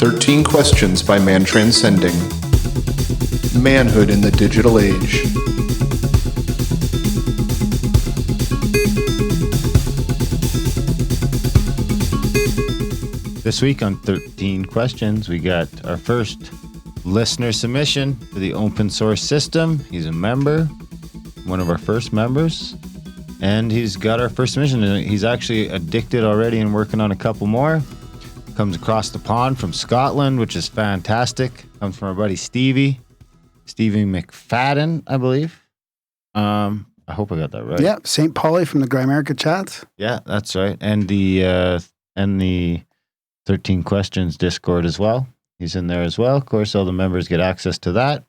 13 Questions by Mantranscending. Manhood in the Digital Age. This week on 13 Questions, we got our first listener submission for the open source system. He's a member, one of our first members, and he's got our first submission. He's actually addicted already and working on a couple more. Comes across the pond from Scotland, which is fantastic. Comes from our buddy Stevie McFadden, I believe. I hope I got that right. Yeah, St. Pauli from the Grimerica chats. Yeah, that's right. And the 13 Questions Discord as well. He's in there as well. Of course, all the members get access to that.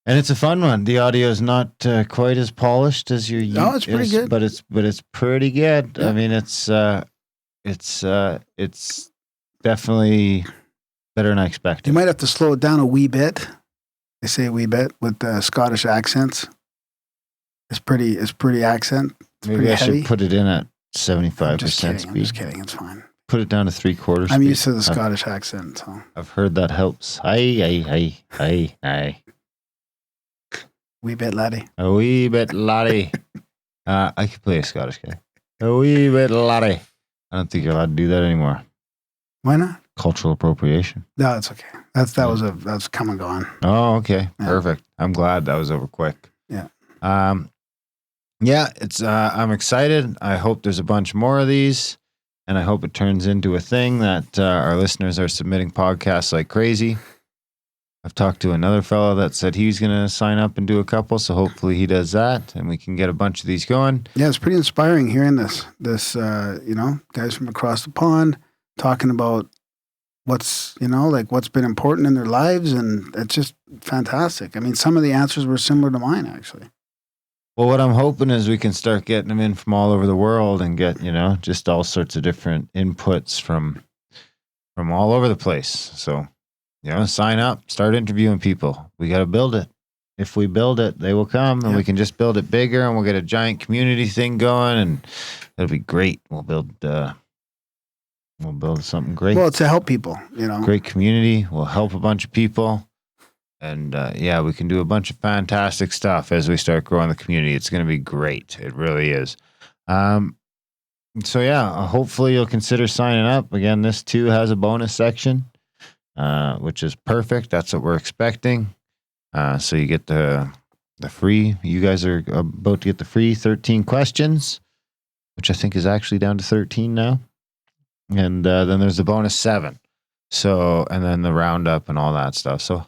And it's a fun one. The audio is not quite as polished as your No, it's pretty good. But it's pretty good. Yeah. I mean, it's definitely better than I expected. You might have to slow it down a wee bit. They say a wee bit with Scottish accents. It's pretty accent. It's Maybe pretty I heavy. should put it in at 75% speed. I'm just kidding. It's fine. Put it down to 3/4 speed. I'm used to the Scottish accent, so I've heard that helps. Aye. wee bit laddie. A wee bit laddie. I could play a Scottish guy. A wee bit laddie. I don't think you're allowed to do that anymore. Why not? Cultural appropriation. No, that's okay. That's come and gone. Oh, okay. Yeah. Perfect. I'm glad that was over quick. Yeah. Yeah, it's I'm excited. I hope there's a bunch more of these, and I hope it turns into a thing that our listeners are submitting podcasts like crazy. I've talked to another fellow that said he's going to sign up and do a couple, so hopefully he does that, and we can get a bunch of these going. Yeah, it's pretty inspiring hearing this guys from across the pond talking about what's been important in their lives, and it's just fantastic. I mean, some of the answers were similar to mine, actually. Well, what I'm hoping is we can start getting them in from all over the world and get, just all sorts of different inputs from all over the place. So, sign up, start interviewing people. We got to build it. If we build it, they will come, and we can just build it bigger, and we'll get a giant community thing going, and it'll be great. We'll build something great. Well, to help people, Great community. We'll help a bunch of people. And we can do a bunch of fantastic stuff as we start growing the community. It's going to be great. It really is. Hopefully you'll consider signing up. Again, this too has a bonus section, which is perfect. That's what we're expecting. So you get the free. You guys are about to get the free 13 questions, which I think is actually down to 13 now. And then there's the bonus 7. So, and then the roundup and all that stuff. So,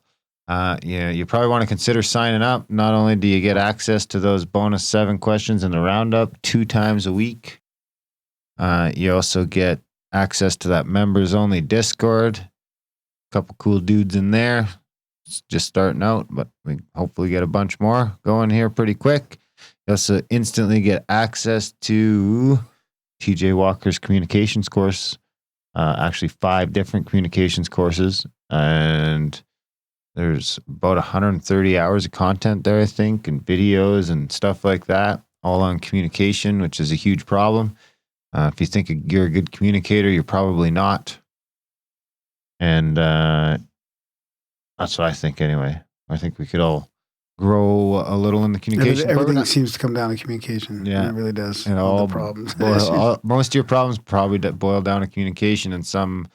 you probably want to consider signing up. Not only do you get access to those bonus 7 questions in the roundup 2 times a week, you also get access to that members only Discord. A couple cool dudes in there. It's just starting out, but we hopefully get a bunch more going here pretty quick. You also instantly get access to TJ Walker's communications course. Actually 5 different communications courses, and there's about 130 hours of content there, I think, and videos and stuff like that, all on communication, which is a huge problem. If you think you're a good communicator, you're probably not. And that's what I think anyway. I think we could all grow a little in the communication. Everything seems to come down to communication. Yeah. It really does. And all the problems. Most of your problems probably boil down to communication in some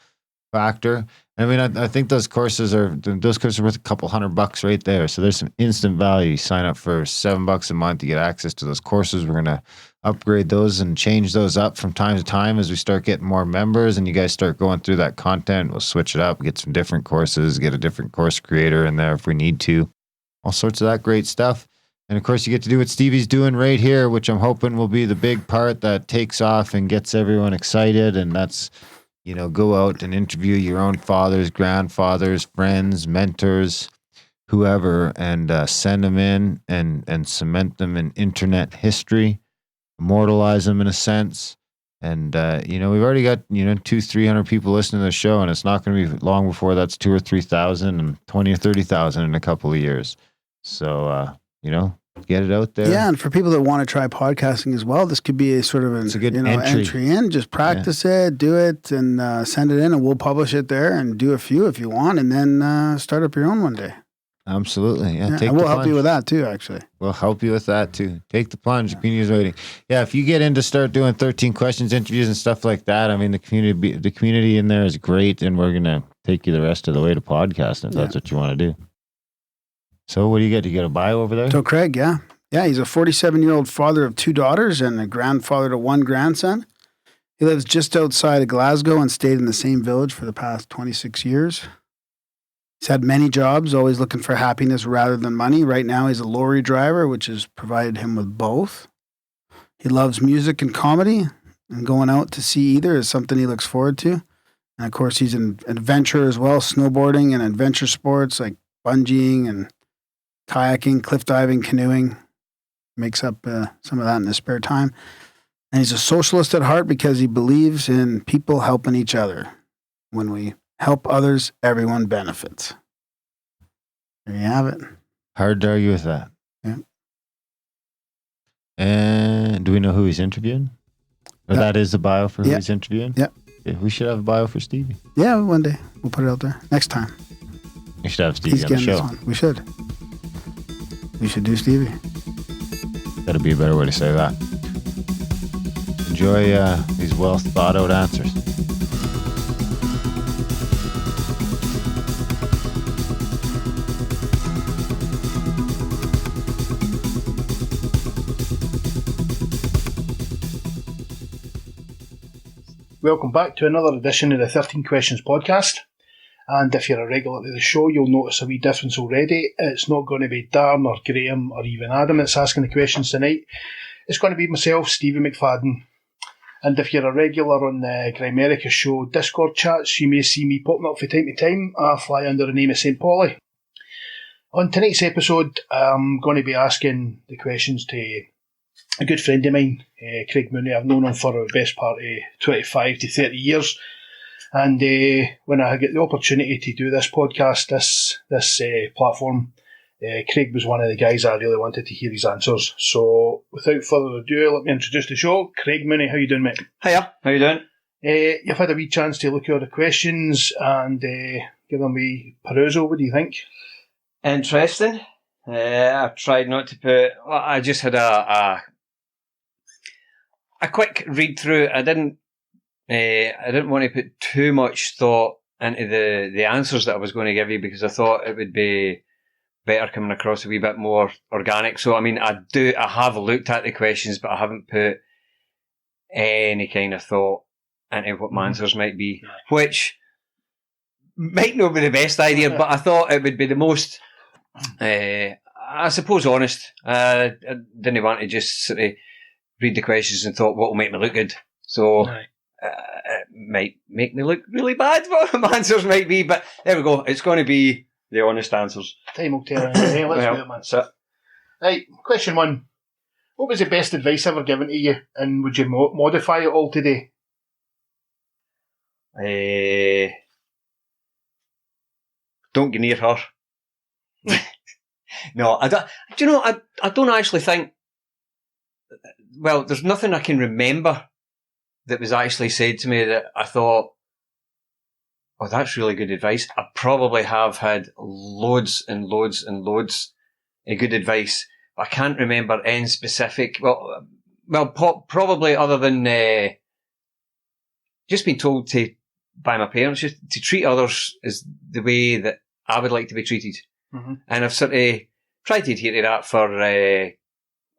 factor. I mean, I think those courses are worth a couple $100 right there. So there's some instant value. You sign up for $7 a month, you get access to those courses. We're going to upgrade those and change those up from time to time as we start getting more members and you guys start going through that content. We'll switch it up, get some different courses, get a different course creator in there if we need to. All sorts of that great stuff. And of course, you get to do what Stevie's doing right here, which I'm hoping will be the big part that takes off and gets everyone excited. And that's, go out and interview your own fathers, grandfathers, friends, mentors, whoever, and send them in and cement them in internet history, immortalize them in a sense. And, we've already got, 200-300 people listening to the show, and it's not going to be long before that's 2,000 or 3,000 and 20 or 30,000 in a couple of years. So, Get it out there. Yeah, and for people that want to try podcasting as well, this could be a sort of It's a good entry in. Just practice it, do it, and send it in, and we'll publish it there and do a few if you want, and then start up your own one day. Absolutely. Yeah. And we'll help you with that too, actually. We'll help you with that too. Take the plunge. The community's waiting. Yeah, if you get in to start doing 13 questions, interviews, and stuff like that, I mean, the community in there is great, and we're going to take you the rest of the way to podcasting if that's what you want to do. So what do you get? Do you get a bio over there? So Craig, yeah. Yeah, he's a 47-year-old father of 2 daughters and a grandfather to 1 grandson. He lives just outside of Glasgow and stayed in the same village for the past 26 years. He's had many jobs, always looking for happiness rather than money. Right now, he's a lorry driver, which has provided him with both. He loves music and comedy, and going out to see either is something he looks forward to. And of course, he's an adventurer as well, snowboarding and adventure sports like bungeeing and kayaking, cliff diving, canoeing. Makes up some of that in his spare time. And he's a socialist at heart because he believes in people helping each other. When we help others, everyone benefits. There you have it. Hard to argue with that. Yeah. And do we know who he's interviewing? Or that is the bio for who he's interviewing? Yeah. We should have a bio for Stevie. Yeah, one day. We'll put it out there. Next time. We should have Stevie on the show. This one. We should. We should do Stevie. That'd be a better way to say that. Enjoy these well thought out answers. Welcome back to another edition of the 13 Questions podcast. And if you're a regular to the show, you'll notice a wee difference already. It's not going to be Darren or Graham or even Adam that's asking the questions tonight. It's going to be myself, Stevie McFadden. And if you're a regular on the Grimerica show Discord chats, you may see me popping up from time to time. I fly under the name of St. Polly. On tonight's episode, I'm going to be asking the questions to a good friend of mine, Craig Mooney. I've known him for the best part of 25 to 30 years. And when I get the opportunity to do this podcast, this platform, Craig was one of the guys I really wanted to hear his answers. So without further ado, let me introduce the show. Craig Mooney, how you doing, mate? Hiya, how you doing? You've had a wee chance to look at all the questions and give them a wee perusal. What do you think? Interesting. I've tried not to put... Well, I just had a quick read through. I didn't want to put too much thought into the answers that I was going to give you because I thought it would be better coming across a wee bit more organic. So, I mean, I have looked at the questions, but I haven't put any kind of thought into what my answers might be, which might not be the best idea, but I thought it would be the most, I suppose, honest. I didn't want to just sort of read the questions and thought what will make me look good. So... it might make me look really bad what my answers might be, but there we go. It's going to be the honest answers. Time will tell. Let's do it, man. So, right, question 1. What was the best advice ever given to you, and would you modify it all today? don't get near her. No, I don't. Do you know? I don't actually think. Well, there's nothing I can remember that was actually said to me that I thought, oh, that's really good advice. I probably have had loads and loads and loads of good advice. I can't remember any specific. Well, probably other than just being told by my parents just to treat others as the way that I would like to be treated. Mm-hmm. And I've sort of tried to adhere to that for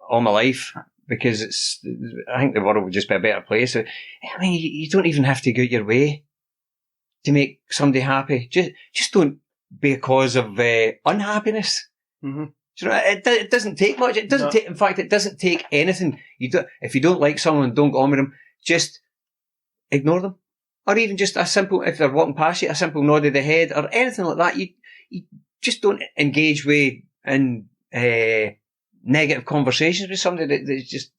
all my life. Because I think the world would just be a better place. I mean, you don't even have to go your way to make somebody happy. Just don't be a cause of unhappiness. Mm-hmm. You know, it doesn't take much. It doesn't take. In fact, it doesn't take anything. If you don't like someone, don't go on with them. Just ignore them, or even just a simple. If they're walking past you, a simple nod of the head or anything like that. You just don't engage with in negative conversations with somebody that's just,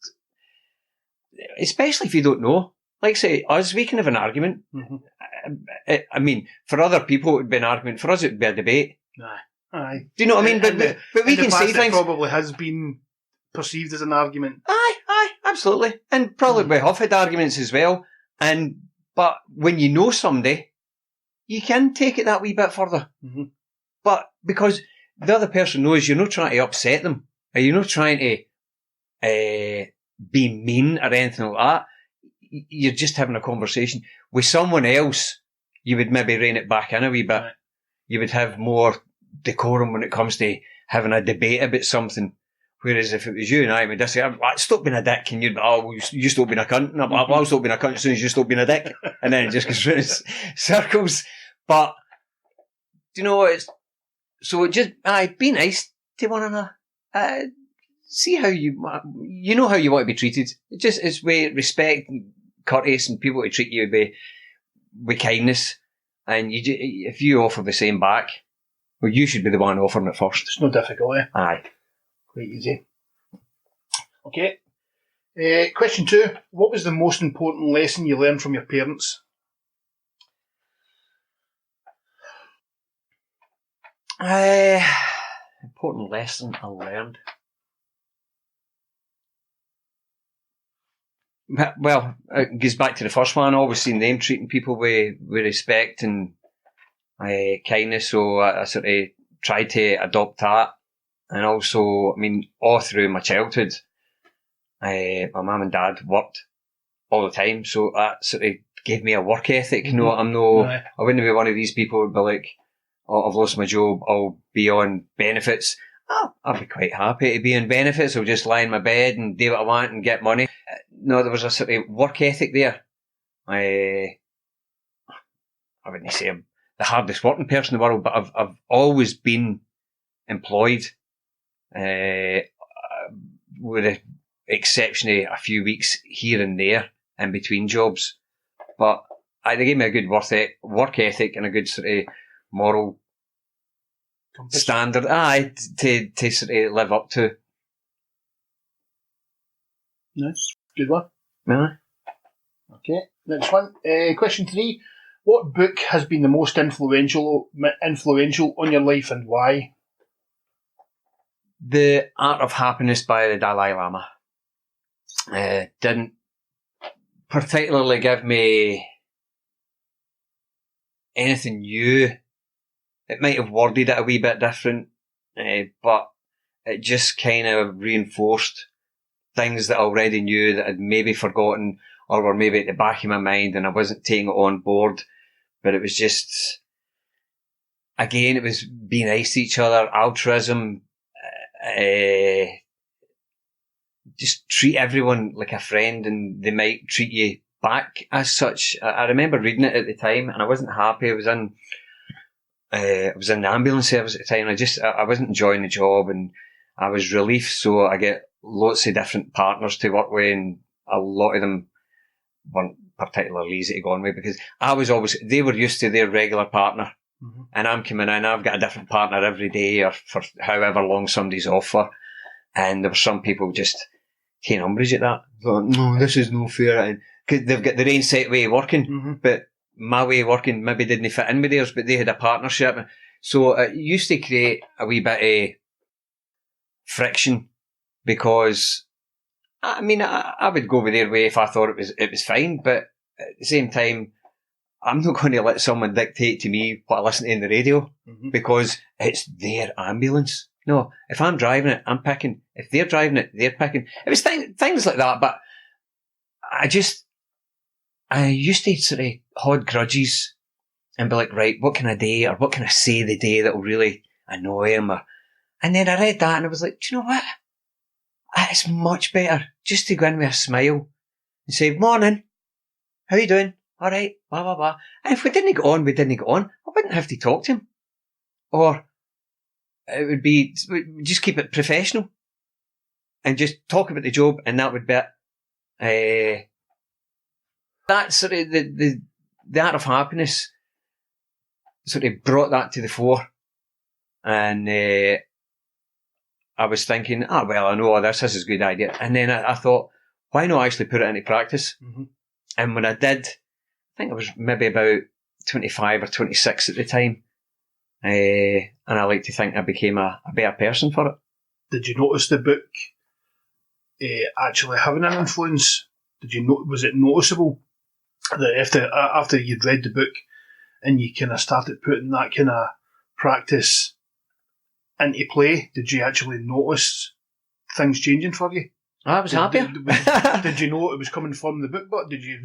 especially if you don't know. Like say, us, we can have an argument. Mm-hmm. I mean, for other people it would be an argument. For us it would be a debate. Aye. Do you know what I mean? But we in the can say past, it things. probably has been perceived as an argument. Aye, absolutely. And probably we have had arguments as well. But when you know somebody, you can take it that wee bit further. Mm-hmm. But because the other person knows you're not trying to upset them, or you're not trying to be mean or anything like that, you're just having a conversation. With someone else, you would maybe rein it back in a wee bit. Right. You would have more decorum when it comes to having a debate about something. Whereas if it was you and I, we'd just say, stop being a dick, and you'd you stop being a cunt, and I'll stop being a cunt as soon as you stop being a dick. And then it just goes through circles. But, be nice to one another. See how you know how you want to be treated. It's with respect and courteous, and people to treat you with kindness. And if you offer the same back, well, you should be the one offering it first. It's no difficult, eh? Aye. Quite easy. Okay. Question 2. What was the most important lesson you learned from your parents? Important lesson I learned. Well, it goes back to the first one. Obviously, them treating people with respect and kindness. So I sort of tried to adopt that. And also, I mean, all through my childhood, my mum and dad worked all the time. So that sort of gave me a work ethic. Mm-hmm. I wouldn't be one of these people who'd be like, oh, I've lost my job, I'll be on benefits. I'd be quite happy to be on benefits. I'll just lie in my bed and do what I want and get money. No, there was a sort of work ethic there. I wouldn't say I'm the hardest working person in the world, but I've always been employed, with the exception of a few weeks here and there in between jobs. But they gave me a good work ethic and a good sort of moral standard, to sort of live up to. Nice, good one. Really? Okay, next one. Question 3. What book has been the most influential on your life, and why? The Art of Happiness by the Dalai Lama. Didn't particularly give me anything new. It might have worded it a wee bit different, but it just kind of reinforced things that I already knew that I'd maybe forgotten or were maybe at the back of my mind and I wasn't taking it on board. But it was just, again, it was being nice to each other, altruism, just treat everyone like a friend and they might treat you back as such. I remember reading it at the time and I wasn't happy. I was in the ambulance service at the time. I wasn't enjoying the job and I was relief. So I get lots of different partners to work with and a lot of them weren't particularly easy to go on with because they were used to their regular partner. Mm-hmm. And I'm coming in, I've got a different partner every day or for however long somebody's off for. And there were some people just taking umbrage at that. Thought, no, this is no fair. And cause they've got their own set way of working, mm-hmm. but my way of working maybe didn't fit in with theirs, but they had a partnership. So it used to create a wee bit of friction because, I mean, I would go with their way if I thought it was fine, but at the same time, I'm not going to let someone dictate to me what I listen to in the radio mm-hmm. because it's their ambulance. No, if I'm driving it, I'm picking. If they're driving it, they're picking. It was things like that, but I used to sort of hold grudges and be like, right, what can I do or what can I say the day that will really annoy him? And then I read that and I was like, do you know what? It's much better just to go in with a smile and say, morning, how you doing? All right, blah, blah, blah. And if we didn't get on, we didn't get on. I wouldn't have to talk to him. Or it would be, just keep it professional and just talk about the job and that would be it. That's sort of the Art of Happiness sort of brought that to the fore. And I was thinking, well, I know all this is a good idea. And then I thought, why not actually put it into practice? Mm-hmm. And when I did, I think I was maybe about 25 or 26 at the time. and I like to think I became a better person for it. Did you notice the book actually having an influence? Was it noticeable that after you'd read the book and you kind of started putting that kind of practice into play, did you actually notice things changing for you? I was happier. Did you know it was coming from the book, but did you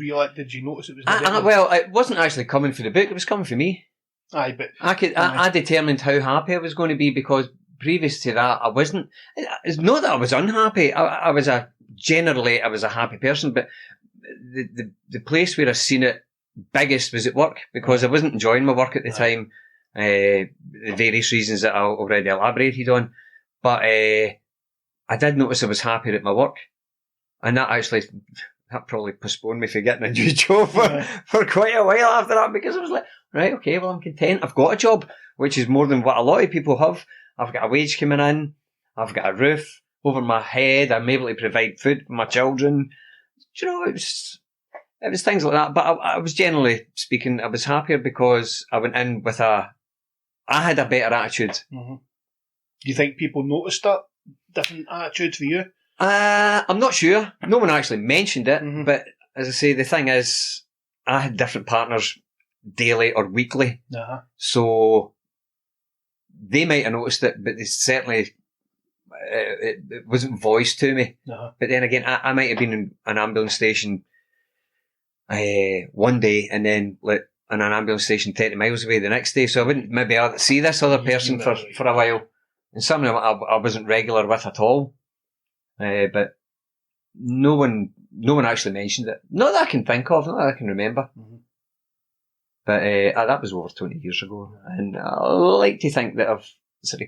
notice it was well, it wasn't actually coming for the book, it was coming for me. Aye, but I determined how happy I was going to be, because previous to that, I wasn't. It's not that I was unhappy. I was a happy person, but the place where I seen it biggest was at work, because I wasn't enjoying my work at the time. The various reasons that I already elaborated on, but I did notice I was happier at my work, and that probably postponed me for getting a new job for quite a while after that, because I was like, right, okay, well, I'm content. I've got a job, which is more than what a lot of people have. I've got a wage coming in. I've got a roof over my head. I'm able to provide food for my children. You know, it was things like that. But I was, generally speaking, I was happier because I went in with I had a better attitude. Mm-hmm. Do you think people noticed that different attitude for you? I'm not sure. No one actually mentioned it. Mm-hmm. But as I say, the thing is, I had different partners daily or weekly. Uh-huh. So they might have noticed it, but they certainly, it wasn't voiced to me. Uh-huh. But then again, I might have been in an ambulance station one day, and then like in an ambulance station 30 miles away the next day, so I wouldn't maybe see this other person for a while. And some of them I wasn't regular with at all. But no one actually mentioned it. Not that I can think of, not that I can remember. Mm-hmm. But that was over 20 years ago, and I like to think that I've sort of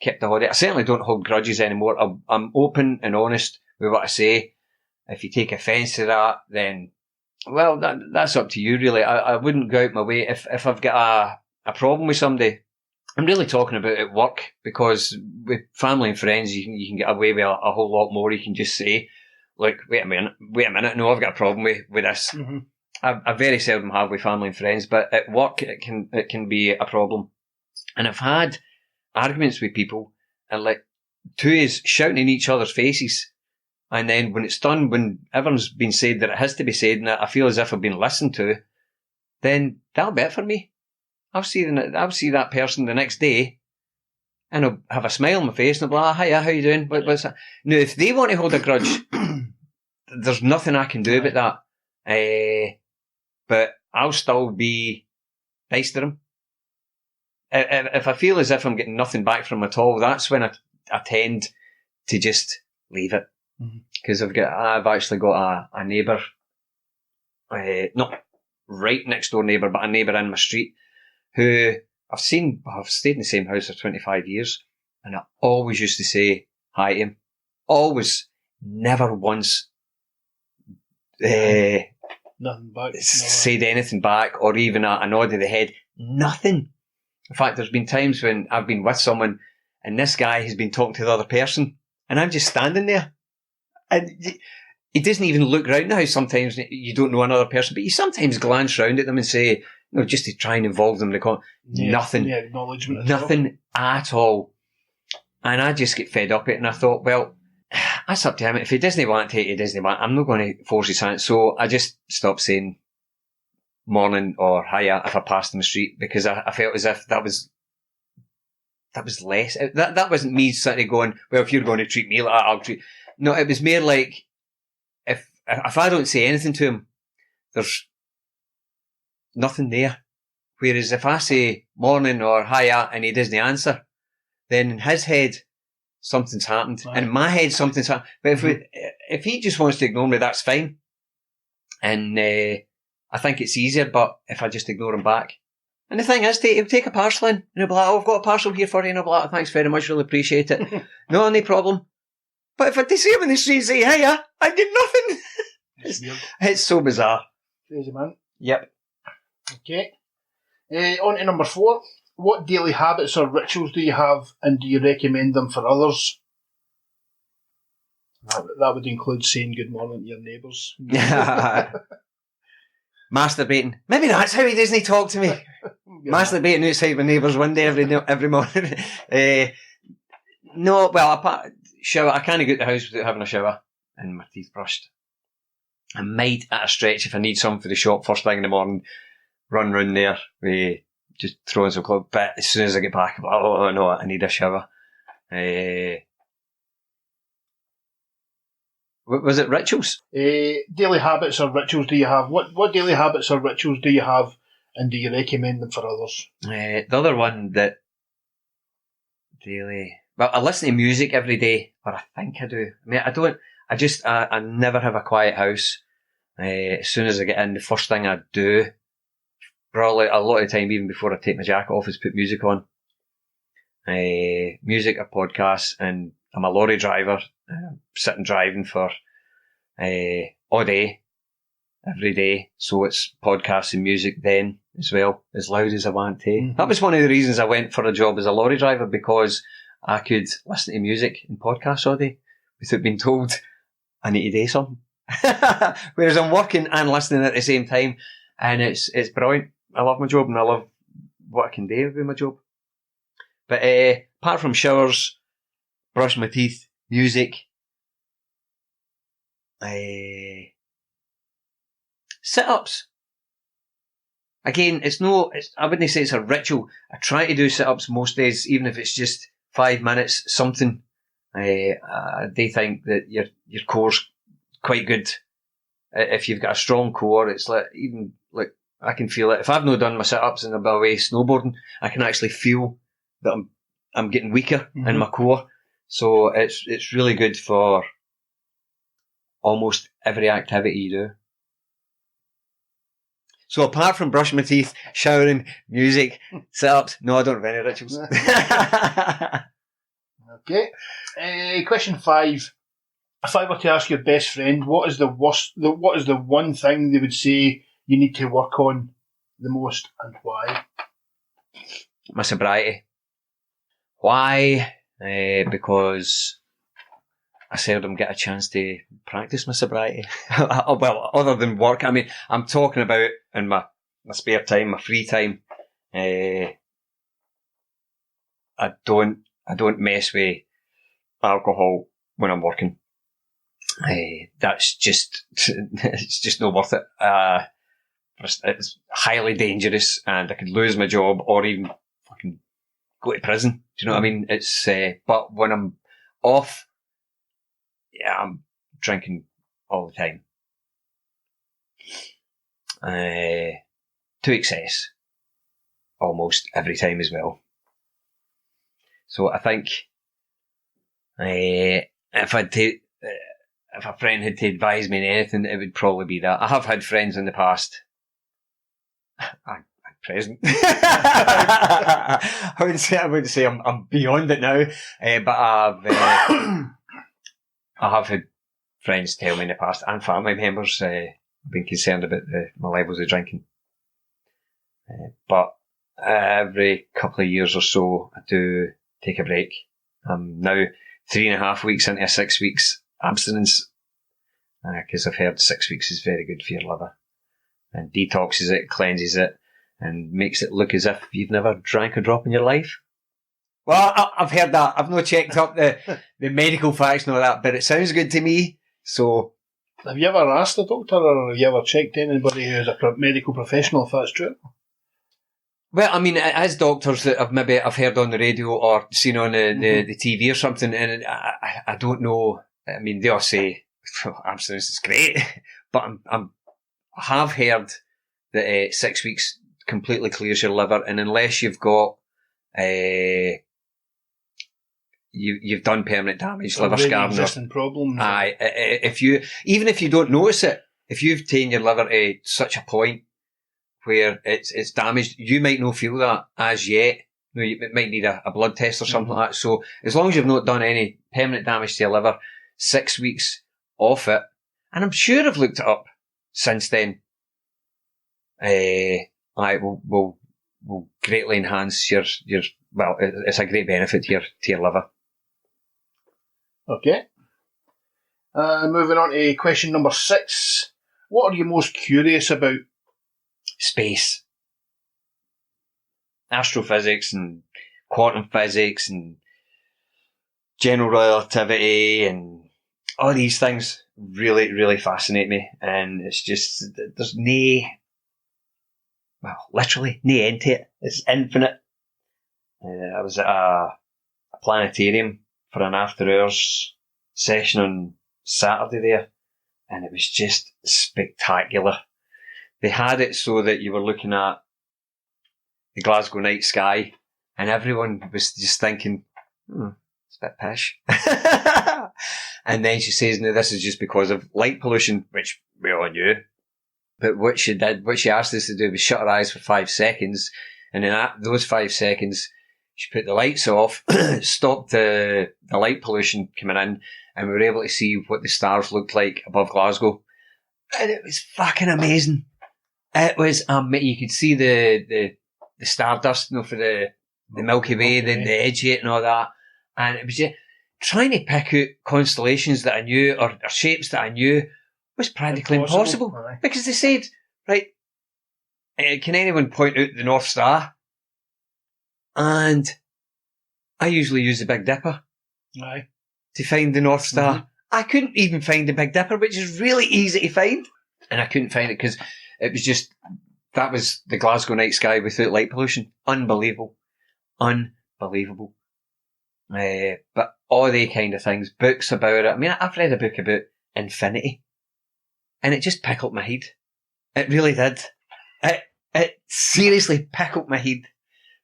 kept the holiday. I certainly don't hold grudges anymore. I'm open and honest with what I say. If you take offence to that, then, well, that's up to you, really. I wouldn't go out my way. If I've got a problem with somebody, I'm really talking about at work, because with family and friends, you can get away with a whole lot more. You can just say, like, wait a minute, no, I've got a problem with this. Mm-hmm. I very seldom have with family and friends, but at work it can be a problem. And I've had arguments with people, and like two is shouting in each other's faces, and then when it's done, when everyone's been said that it has to be said, and I feel as if I've been listened to, then that'll be it for me. I'll see that person the next day, and I'll have a smile on my face, and I'll be like, hiya, how you doing? What's that? Now, if they want to hold a grudge, there's nothing I can do about that. But I'll still be nice to them. If I feel as if I'm getting nothing back from them at all, that's when I tend to just leave it. Because I've actually got a neighbour, not right next door neighbour, but a neighbour in my street, who I've stayed in the same house for 25 years, and I always used to say hi to him. Always, never once nothing back. Said anything back, or even a nod of the head. Nothing. In fact, there's been times when I've been with someone and this guy has been talking to the other person, and I'm just standing there, and he doesn't even look round. Now, sometimes you don't know another person, but you sometimes glance round at them and say, just to try and involve them in the nothing. Yeah, acknowledgement. Nothing at all. And I just get fed up with it, and I thought, well, that's up to him. If he doesn't want to, he doesn't want. I'm not going to force his hand. So I just stopped saying morning or hiya if I passed him the street, because I felt as if that was less. That wasn't me sitting going, well, if you're going to treat me like that, I'll treat. No, it was more like, if I don't say anything to him, there's nothing there. Whereas if I say morning or hiya and he doesn't answer, then in his head, something's happened. Right. And in my head, something's happened. But if he just wants to ignore me, that's fine. And I think it's easier, but if I just ignore him back. And the thing is, he'll take a parcel in, and he'll be like, oh, I've got a parcel here for you, and I'll be like, thanks very much, really appreciate it. No problem. But if I see him in the street and say, hiya, I did nothing. It's so bizarre. Crazy, man. Yep. Okay. On to number 4. What daily habits or rituals do you have, and do you recommend them for others? That would include saying good morning to your neighbours. Masturbating. Maybe that's how he doesn't talk to me. Masturbating outside my neighbour's window every morning. No, well, apart shower. I can't get out the house without having a shower and my teeth brushed. I might, at a stretch, if I need some for the shop first thing in the morning, run round there, just throw in some clothes. But as soon as I get back, I'm like, oh no, I need a shower. Was it rituals? Daily habits or rituals do you have? What daily habits or rituals do you have, and do you recommend them for others? The other one that daily... Well, I listen to music every day, or I think I do. I mean, I never have a quiet house. As soon as I get in, the first thing I do, probably a lot of the time, even before I take my jacket off, is put music on. Music or podcasts, and I'm a lorry driver, sitting driving for all day, every day. So it's podcasts and music then as well, as loud as I want to. Mm-hmm. That was one of the reasons I went for a job as a lorry driver, because I could listen to music and podcasts all day without being told I need to do something. Whereas I'm working and listening at the same time, and it's brilliant. I love my job and I love what I can do with my job. But apart from showers, brush my teeth, music, sit-ups. Again, I wouldn't say it's a ritual. I try to do sit-ups most days, even if it's just 5 minutes, something. They think that your core's quite good. If you've got a strong core, it's like I can feel it. If I've not done my sit-ups and I'm away snowboarding, I can actually feel that I'm getting weaker in my core. So it's really good for almost every activity you do. So apart from brushing my teeth, showering, music, sit-ups, no, I don't have any rituals. Okay. Question 5. If I were to ask your best friend, what is the one thing they would say you need to work on the most, and why? My sobriety. Why? Because I seldom get a chance to practice my sobriety. Well, other than work. I mean, I'm talking about in my spare time, my free time. I don't mess with alcohol when I'm working. That's just, it's just not worth it. It's highly dangerous, and I could lose my job or even fucking go to prison. Do you know what I mean? It's, but when I'm off, yeah, I'm drinking all the time. To excess. Almost every time as well. So I think, if a friend had to advise me in anything, it would probably be that. I have had friends in the past. I'm present. I would say I'm beyond it now. But I have had friends tell me in the past, and family members, been concerned about my levels of drinking. But every couple of years or so, I do take a break. I'm now 3.5 weeks into a 6 weeks abstinence, because I've heard 6 weeks is very good for your liver, and detoxes it, cleanses it, and makes it look as if you've never drank a drop in your life. Well, I've heard that. I've not checked up the medical facts and all that, but it sounds good to me. So, have you ever asked the doctor, or have you ever checked anybody who's a medical professional if that's true? Well, I mean, as doctors that I've heard on the radio or seen on the TV or something, and I don't know. I mean, they all say abstinence is great, but I have heard that 6 weeks completely clears your liver, and unless you've got you've done permanent damage, liver scarring, existing problem. If you don't notice it, if you've taken your liver to such a point where it's damaged, you might not feel that as yet. It might need a blood test or something like that. So as long as you've not done any permanent damage to your liver, 6 weeks off it, and I'm sure I've looked it up since then, will greatly enhance your well, it's a great benefit to your liver. Okay. Moving on to question number 6. What are you most curious about space. Astrophysics and quantum physics and general relativity and all these things really, really fascinate me. And it's just, there's literally no end to it. It's infinite. I was at a planetarium for an after hours session on Saturday there, and it was just spectacular. They had it so that you were looking at the Glasgow night sky, and everyone was just thinking, it's a bit pish. And then she says, no, this is just because of light pollution, which we all knew. But what she asked us to do was shut her eyes for 5 seconds, and in those 5 seconds, she put the lights off, stopped the light pollution coming in, and we were able to see what the stars looked like above Glasgow. And it was fucking amazing. It was, you could see the stardust, for the Milky Way, the edge of it and all that. And it was just trying to pick out constellations that I knew or shapes that I knew was practically impossible. Because they said, right, can anyone point out the North Star? And I usually use the Big Dipper to find the North Star. Mm-hmm. I couldn't even find the Big Dipper, which is really easy to find. And I couldn't find it because it was just, that was the Glasgow night sky without light pollution. Unbelievable. Unbelievable. But all the kind of things, books about it. I mean, I've read a book about infinity, and it just pickled my head. It really did. It seriously pickled my head,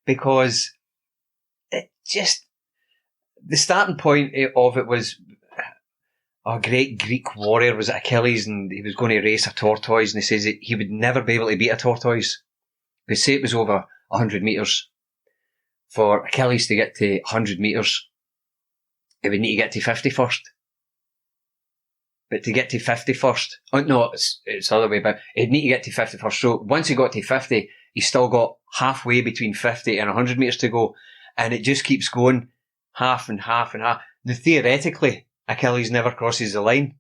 because it just, the starting point of it was a great Greek warrior was Achilles, and he was going to race a tortoise, and he says that he would never be able to beat a tortoise. They say it was over 100 metres. For Achilles to get to 100 metres, he would need to get to 50 first. But to get to 50 first, it's the other way about. He'd need to get to 50 first. So once he got to 50, he's still got halfway between 50 and 100 metres to go. And it just keeps going half and half and half. Now, theoretically, Achilles never crosses the line,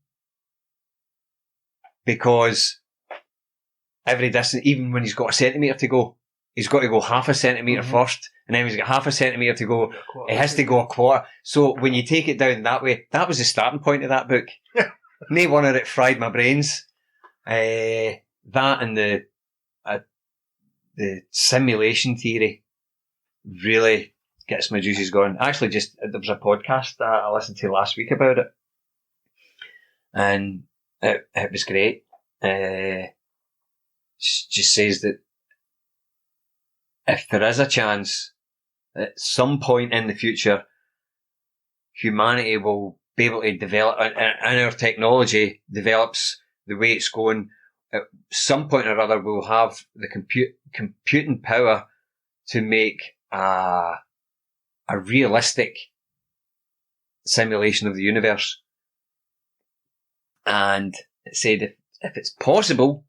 because every distance, even when he's got a centimetre to go, he's got to go half a centimetre first, and then he's got half a centimetre to go, he has to go a quarter. So when you take it down that way, that was the starting point of that book. No wonder it fried my brains. That and the simulation theory really gets my juices going. Actually, there was a podcast that I listened to last week about it, and it was great. Just says that if there is a chance at some point in the future, humanity will be able to develop, and our technology develops the way it's going, at some point or other we'll have the computing power to make a realistic simulation of the universe. And it said if it's possible,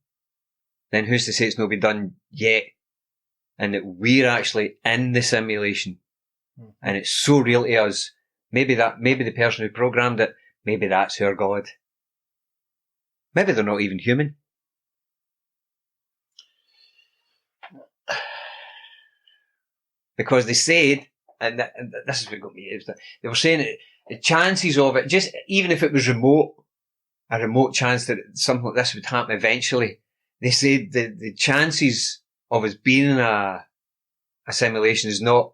then who's to say it's not been done yet? And that we're actually in the simulation, and it's so real to us. Maybe the person who programmed it, maybe that's our God. Maybe they're not even human. Because they said, and this is what got me, they were saying that the chances of it, just even if it was remote, a remote chance that something like this would happen eventually, they said the chances of us being in a simulation is not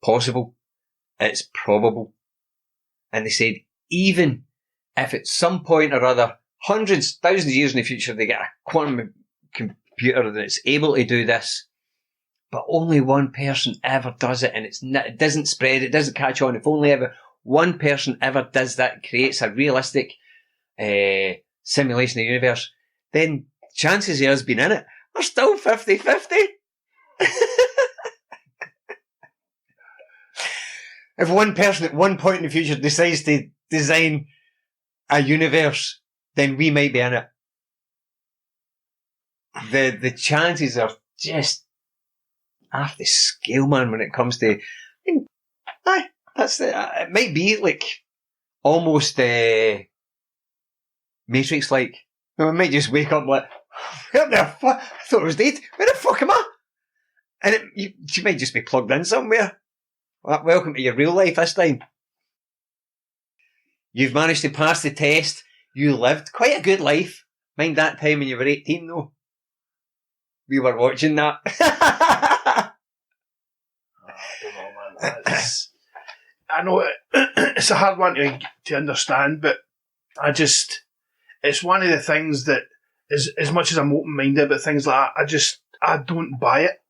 possible. It's probable. And they said, even if at some point or other, hundreds, thousands of years in the future, they get a quantum computer that's able to do this, but only one person ever does it, and it doesn't spread, it doesn't catch on. If only ever one person ever does that, creates a realistic simulation of the universe, then chances of us being in it are still 50-50. If one person at one point in the future decides to design a universe, then we might be in it. The chances are just off the scale, man, when it comes to, it might be like almost Matrix-like. We might just wake up like, Where the fuck? I thought I was dead. Where the fuck am I? And you might just be plugged in somewhere. Well, welcome to your real life this time. You've managed to pass the test. You lived quite a good life. Mind that time when you were 18 though. We were watching that. I don't know, man. I know it's a hard one to understand, but it's one of the things that is, as much as I'm open-minded about things like that, I don't buy it.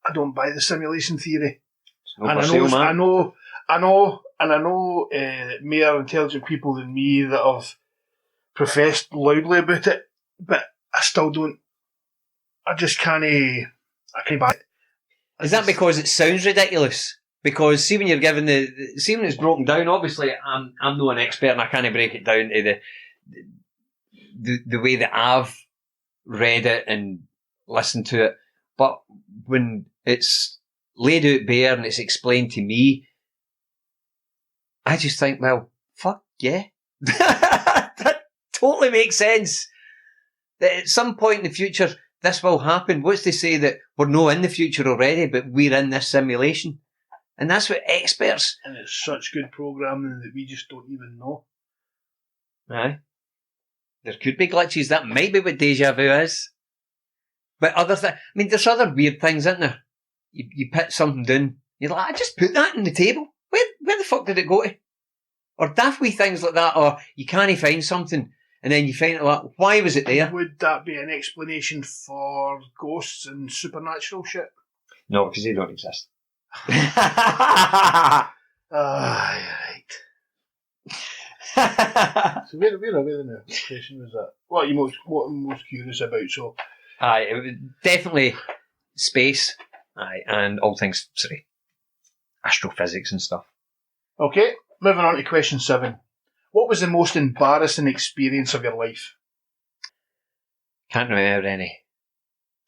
I don't buy the simulation theory. No And I know more intelligent people than me that have professed loudly about it, but I still don't. I can't buy it. Is that because it sounds ridiculous? Because see when you're given see when it's broken down, obviously I'm not an expert and I can't break it down to the way that I've read it and listened to it. But when it's laid out bare and it's explained to me, I just think, well, fuck yeah. That totally makes sense. That at some point in the future, this will happen. What's to say that we're not in the future already, but we're in this simulation? And that's what experts... And it's such good programming that we just don't even know. Aye. There could be glitches. That might be what deja vu is. But there's other weird things, isn't there? You put something down. You're like, I just put that on the table. Where the fuck did it go to? Or daft wee things like that. Or you can't find something. And then you find out, like, why was it there? Would that be an explanation for ghosts and supernatural shit? No, because they don't exist. Right. So where the question was that? What are you most curious about? So, Aye, it was definitely space. Aye, and all things, astrophysics and stuff. okay, moving on to question 7. What was the most embarrassing experience of your life? Can't remember any.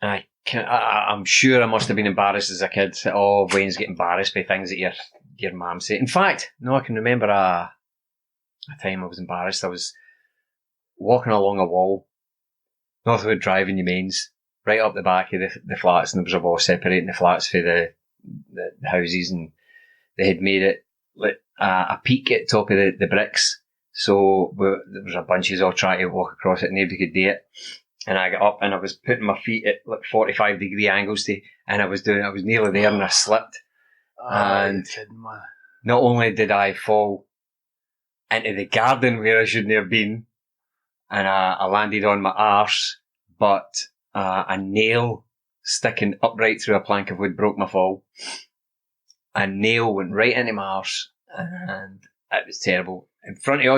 I'm sure I must have been embarrassed as a kid. Oh, Wayne's get embarrassed by things that your mum said. In fact, no, I can remember a time I was embarrassed. I was walking along a wall, Northwood Drive in Mains, right up the back of the flats, and there was a wall separating the flats from the houses, and they had made it like a peak at the top of the bricks. So there was a bunch of us all trying to walk across it, and nobody could do it. And I got up and I was putting my feet at like 45-degree angles and I was nearly there and I slipped. And not only did I fall into the garden where I shouldn't have been, and I landed on my arse, but a nail sticking upright through a plank of wood broke my fall. A nail went right into my arse, and it was terrible. In front of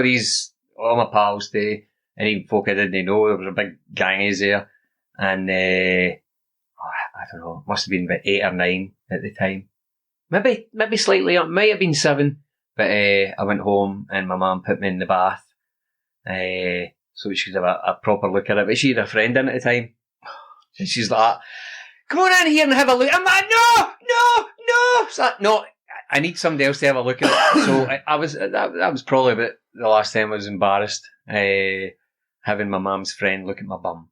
all my pals, and even folk I didn't know, there was a big gang of us there. And I don't know, must have been about 8 or 9 at the time. Maybe slightly up, might have been 7. But I went home and my mum put me in the bath so she could have a proper look at it. But she had a friend in at the time. And she's like, come on in here and have a look. I'm like, no! It's like, no, I need somebody else to have a look at it. So that was probably about the last time I was embarrassed. Having my mum's friend look at my bum.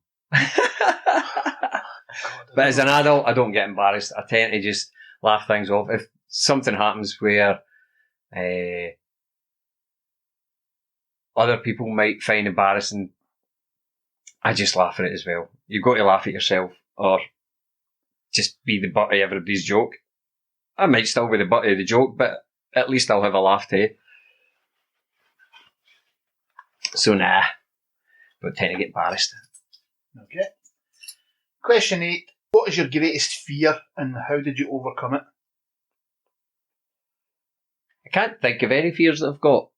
But as an adult, I don't get embarrassed. I tend to just laugh things off. If something happens where other people might find embarrassing, I just laugh at it as well. You've got to laugh at yourself or just be the butt of everybody's joke. I might still be the butt of the joke, but at least I'll have a laugh too. So nah, don't tend to get embarrassed. Okay. Question 8. What is your greatest fear and how did you overcome it? I can't think of any fears that I've got.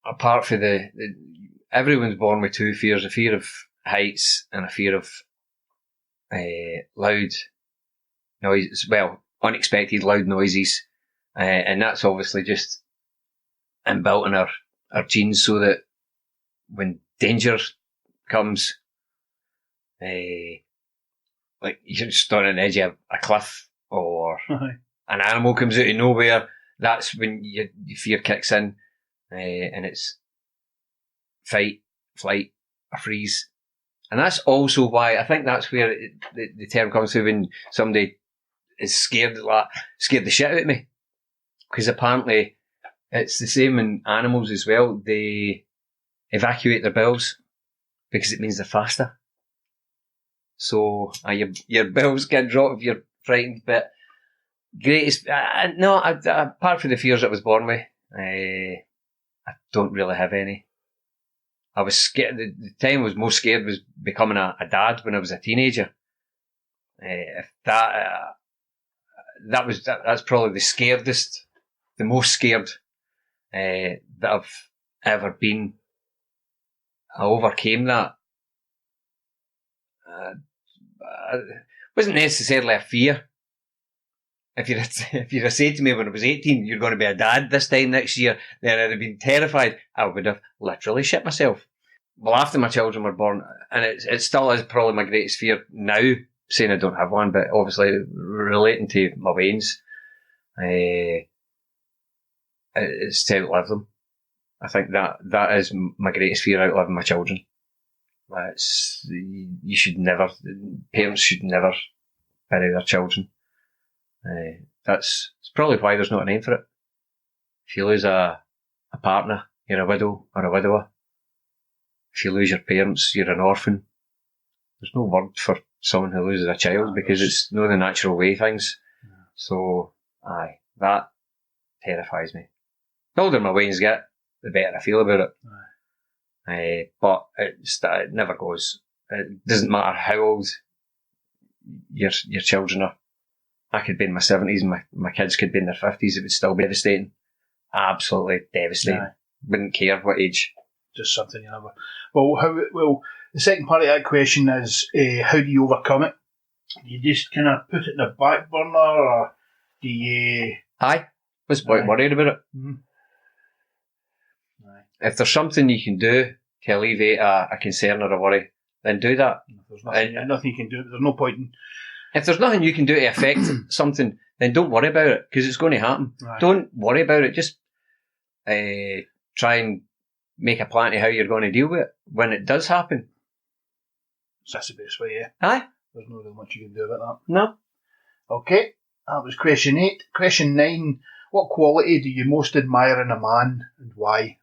Apart from everyone's born with 2 fears, a fear of heights and a fear of loud noise, unexpected loud noises. And that's obviously just inbuilt in our genes so that when danger comes, like you're just on an edge of a cliff or an animal comes out of nowhere, that's when your fear kicks in. And it's fight, flight, or freeze. And that's also why I think that's where the term comes through when somebody is scared the shit out of me. Because apparently it's the same in animals as well. They evacuate their bowels because it means they're faster. So your bowels can drop if you're frightened. But greatest, apart from the fears I was born with, I don't really have any. I was scared. The time I was most scared was becoming a dad when I was a teenager. That's probably the most scared that I've ever been. I overcame that. It wasn't necessarily a fear. If you'd have said to me when I was 18, you're going to be a dad this time next year, then I'd have been terrified. I would have literally shit myself. Well, after my children were born, and it still is probably my greatest fear now, saying I don't have one, but obviously relating to my veins, it's to outlive them. I think that is my greatest fear, outliving my children. Parents should never bury their children. That's probably why there's not a name for it. If you lose a partner, you're a widow or a widower. If you lose your parents, you're an orphan. There's no word for someone who loses a child because it's not the natural way things. Yeah. So, that terrifies me. The older my veins get, the better I feel about it. But it never goes. It doesn't matter how old your children are. I could be in my 70s and my kids could be in their 50s. It would still be devastating. Absolutely devastating. Yeah. Wouldn't care what age. Just something you never... Well, the second part of that question is, how do you overcome it? Do you just kind of put it in the back burner, or do you... What's the point worrying about it? Mm-hmm. If there's something you can do to alleviate a concern or a worry, then do that. If there's nothing you can do, there's no point in... If there's nothing you can do to affect something, then don't worry about it, because it's going to happen. Right. Don't worry about it. Just try and make a plan to how you're going to deal with it when it does happen. That's the best way, yeah. Aye. There's not really much you can do about that. No. Okay, that was question 8. Question 9. What quality do you most admire in a man, and why?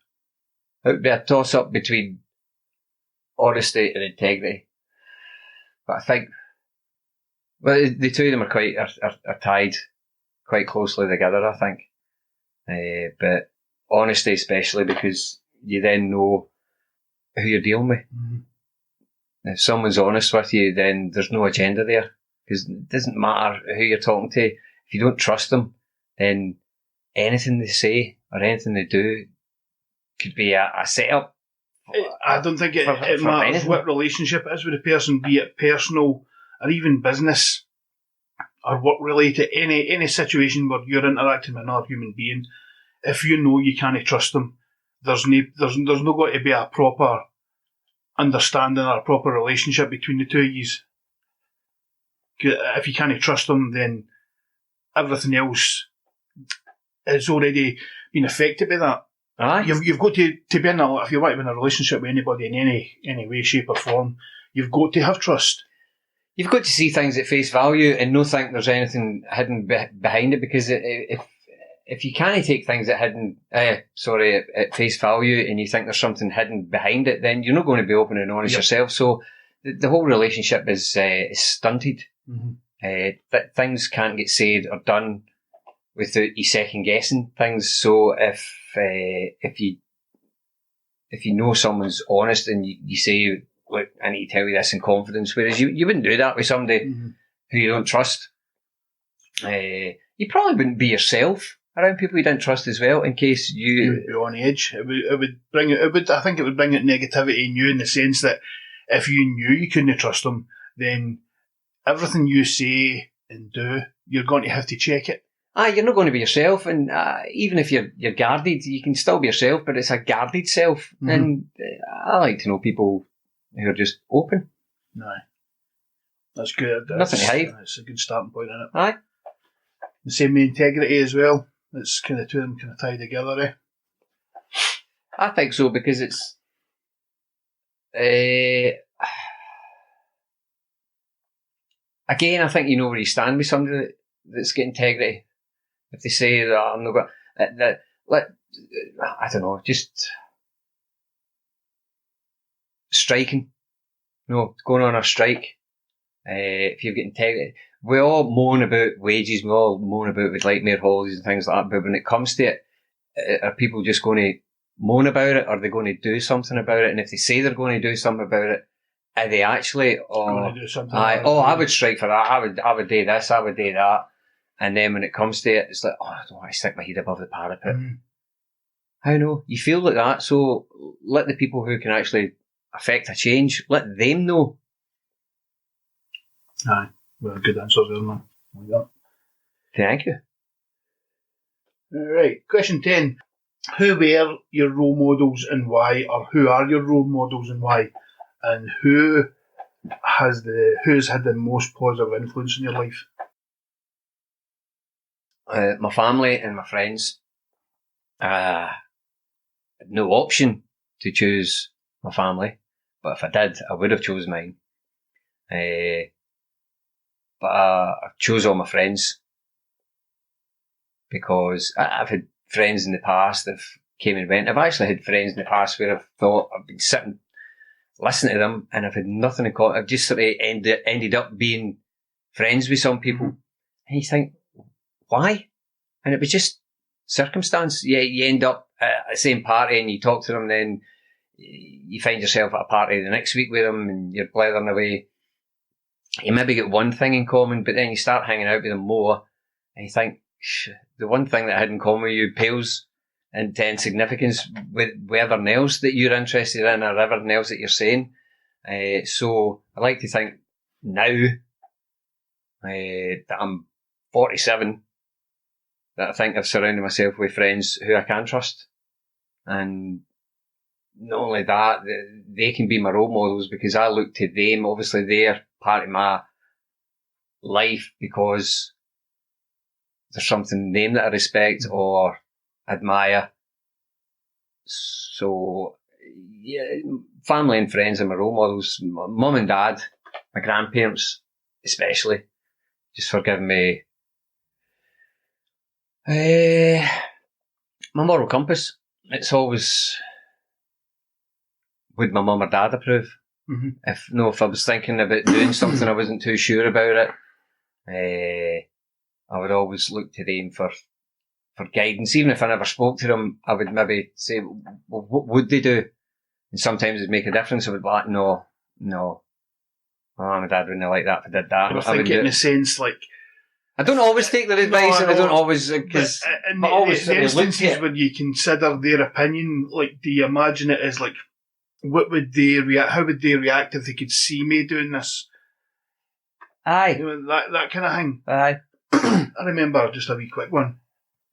It would be a toss-up between honesty and integrity. But I think... Well, the two of them are tied quite closely together, I think. But honesty especially, because you then know who you're dealing with. Mm-hmm. If someone's honest with you, then there's no agenda there. Because it doesn't matter who you're talking to. If you don't trust them, then anything they say or anything they do could be a setup. I don't think it matters anything. What relationship it is with a person, be it personal or even business or work related, any situation where you're interacting with another human being. If you know you can't trust them, there's no going to be a proper understanding or a proper relationship between the two of you. If you can't trust them, then everything else is already been affected by that. Aye. You've got to be in if you want to be in a relationship with anybody in any way, shape or form, you've got to have trust. You've got to see things at face value and not think there's anything hidden behind it, because if you can't take things at face value and you think there's something hidden behind it, then you're not going to be open and honest yourself. So the whole relationship is stunted. Mm-hmm. That things can't get said or done without you second guessing things. So if you know someone's honest and you say, look, I need to tell you this in confidence, whereas you wouldn't do that with somebody mm-hmm. who you don't trust. You probably wouldn't be yourself around people you don't trust as well, in case you would be on edge. I think it would bring out negativity in you, in the sense that if you knew you couldn't trust them, then everything you say and do, you're going to have to check it. You're not going to be yourself, and even if you're guarded, you can still be yourself, but it's a guarded self. Mm-hmm. And I like to know people who are just open. No, that's good. Nothing to hide. That's a good starting point, isn't it? Aye. The same with integrity as well. It's kind of two of them kind of tied together. I think so, because Again, I think you know where you stand with somebody that's got integrity. If they say that I'm not going, I don't know, just striking. No, going on a strike. If you've got integrity, we all moan about wages. We all moan about we'd like more holidays and things like that. But when it comes to it, are people just going to moan about it, or are they going to do something about it? And if they say they're going to do something about it, are they actually? Going to do something. I would strike for that. I would do this. I would do that. And then when it comes to it, it's like, I don't want to stick my head above the parapet. How no? You feel like that, so let the people who can actually affect a change, let them know. Aye, well, good answers there, man. Like that. Thank you. Right, question 10. Who were your role models and why, or who are your role models and why? And who's had the most positive influence in your life? My family and my friends. Had no option to choose my family, but if I did, I would have chose mine. But I chose all my friends because I've had friends in the past that came and went. I've actually had friends in the past where I've thought I've been sitting, listening to them, and I've had nothing in common. I've just sort of ended up being friends with some people, and you think, why? And it was just circumstance. You end up at the same party and you talk to them, then you find yourself at a party the next week with them and you're blethering away. You maybe get one thing in common, but then you start hanging out with them more and you think, the one thing that I had in common with you pales into insignificance with everything else that you're interested in or everything else that you're saying. So I like to think now that I'm 47, that I think I've surrounded myself with friends who I can trust. And not only that, they can be my role models because I look to them. Obviously, they're part of my life because there's something in them that I respect or admire. So, yeah, family and friends are my role models. Mum and dad, my grandparents especially, just for giving me my moral compass. It's always, would my mum or dad approve? Mm-hmm. If I was thinking about doing something I wasn't too sure about it, I would always look to them for guidance. Even if I never spoke to them, I would maybe say, well, what would they do? And sometimes it'd make a difference. I would be like, no, my mum and dad wouldn't like that if I did that. I think in a sense, like, I don't always take their advice, and I don't always, because the instances where you consider their opinion, like, do you imagine it as like, what would they react? How would they react if they could see me doing this? Aye, you know, that kind of thing. Aye. I remember just a wee quick one.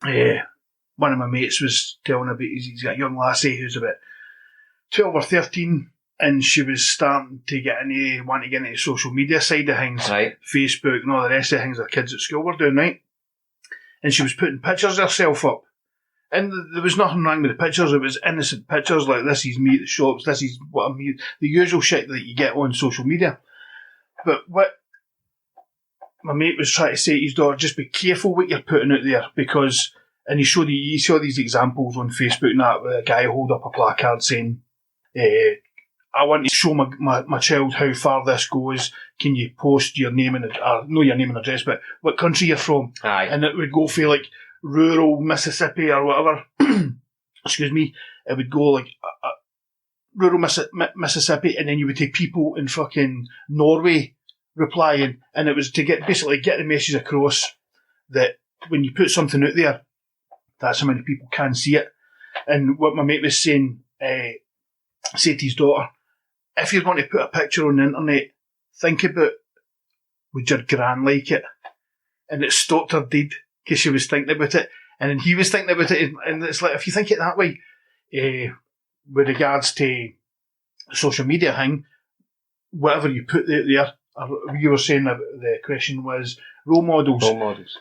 One of my mates was telling about he's got a young lassie who's about 12 or 13. And she was starting to want to get into the social media side of things, right. Facebook and all the rest of the things the kids at school were doing, right? And she was putting pictures of herself up. And there was nothing wrong with the pictures. It was innocent pictures like, this is me at the shops, this is what I'm here, the usual shit that you get on social media. But what my mate was trying to say to his daughter, just be careful what you're putting out there, because, and he saw these examples on Facebook and that, where a guy hold up a placard saying, I want to show my child how far this goes. Can you post your name and not your name and address, but what country you're from? Aye. And it would go for like rural Mississippi or whatever. Excuse me. It would go like rural Mississippi, and then you would take people in fucking Norway replying, and it was to get the message across that when you put something out there, that's how many people can see it. And what my mate was saying, said to his daughter, if you're going to put a picture on the internet, think about, would your gran like it? And it stopped her dead because she was thinking about it. And then he was thinking about it. And it's like, if you think it that way, with regards to social media thing, whatever you put out there, you were saying that the question was role models. Role models.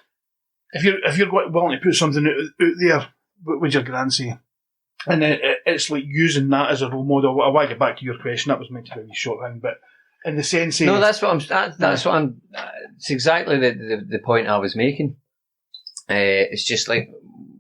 If you're willing to put something out there, what would your gran say? And it's like using that as a role model. I want to get back to your question. That was meant to be a wee short thing, but in the sense of... No, that's what I'm... It's exactly the point I was making. It's just like,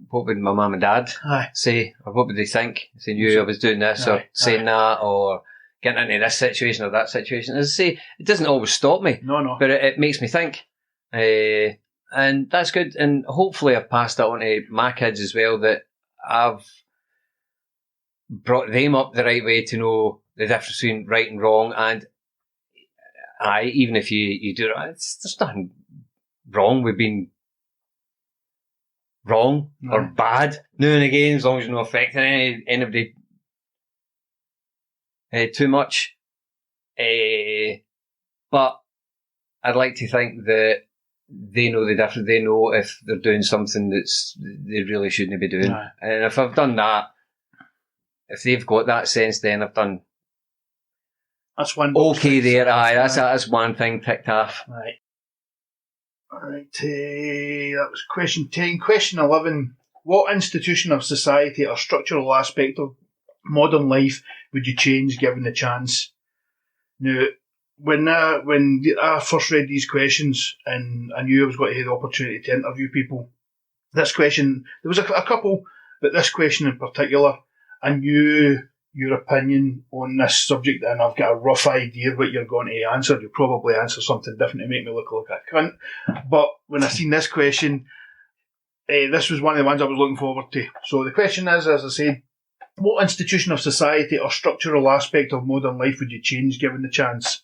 what would my mum and dad say? Or what would they think if they knew I was doing this or saying that or getting into this situation or that situation? As I say, it doesn't always stop me. No. But it makes me think. And that's good. And hopefully I've passed that on to my kids as well, that I've brought them up the right way to know the difference between right and wrong. And even if you do it, there's nothing wrong with being wrong or bad now and again, as long as you're not affecting anybody too much. But I'd like to think that they know the difference. They know if they're doing something they really shouldn't be doing. And if I've done that, if they've got that sense, then I've done that's one okay there. That's one thing ticked off. Right. All right. That was question 10. Question 11. What institution of society or structural aspect of modern life would you change given the chance? Now, when I first read these questions and I knew I was going to have the opportunity to interview people, this question, there was a couple, but this question in particular, I knew your opinion on this subject and I've got a rough idea what you're going to answer. You'll probably answer something different to make me look like a cunt. But when I seen this question, this was one of the ones I was looking forward to. So the question is, as I said, what institution of society or structural aspect of modern life would you change given the chance?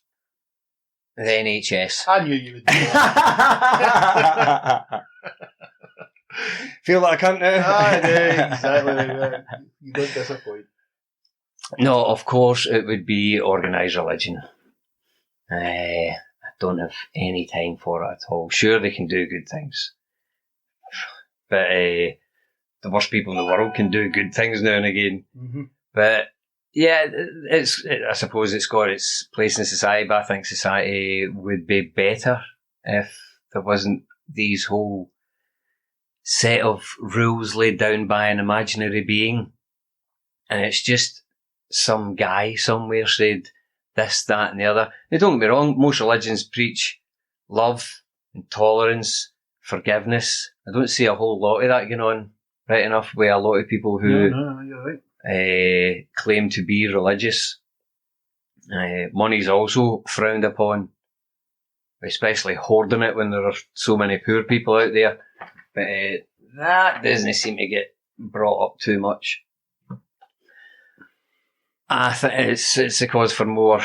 The NHS. I knew you would do that. Feel like I can't now. Exactly. You don't disappoint. No, of course it would be organised religion. I don't have any time for it at all. Sure, they can do good things. But the worst people in the world can do good things now and again. Mm-hmm. But yeah, I suppose it's got its place in society, but I think society would be better if there wasn't these whole set of rules laid down by an imaginary being. And it's just some guy somewhere said this, that and the other. Now, don't get me wrong, most religions preach love and tolerance, forgiveness. I don't see a whole lot of that going on right enough with a lot of people who you're right. Claim to be religious. Money's also frowned upon, especially hoarding it when there are so many poor people out there. But that doesn't seem to get brought up too much. I think it's a cause for more